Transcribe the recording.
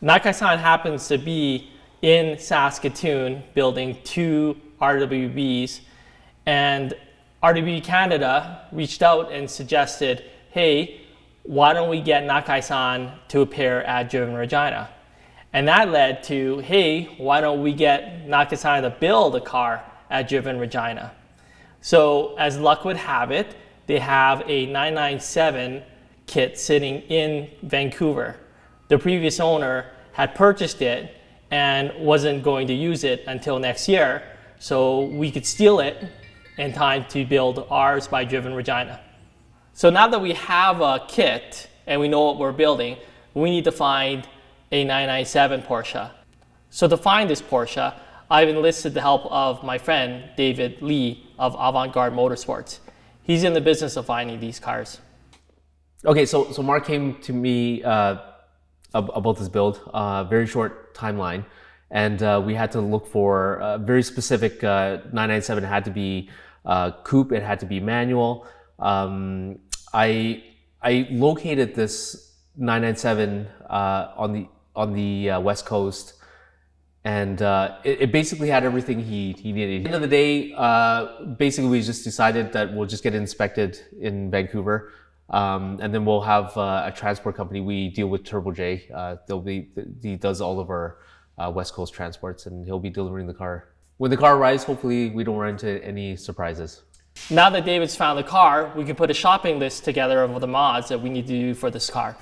Nakai-san happens to be in Saskatoon building 2 RWBs, and RWB Canada reached out and suggested, hey, why don't we get Nakai-san to appear at Driven Regina? And that led to, hey, why don't we get Nakai-san to build a car at Driven Regina? So as luck would have it, they have a 997 kit sitting in Vancouver. The previous owner had purchased it and wasn't going to use it until next year, so we could steal it in time to build ours by Driven Regina. So now that we have a kit and we know what we're building, we need to find a 997 Porsche. So to find this Porsche, I've enlisted the help of my friend David Lee of Avant-Garde Motorsports. He's in the business of finding these cars. Okay, so Mark came to me about this build, very short timeline, and we had to look for a very specific 997. It had to be coupe, it had to be manual. I located this 997 on the West Coast, and it basically had everything he needed. At the end of the day, basically we just decided that we'll just get it inspected in Vancouver, and then we'll have a transport company. We deal with Turbo J. He does all of our West Coast transports, and he'll be delivering the car. When the car arrives, hopefully we don't run into any surprises. Now that David's found the car, we can put a shopping list together of the mods that we need to do for this car.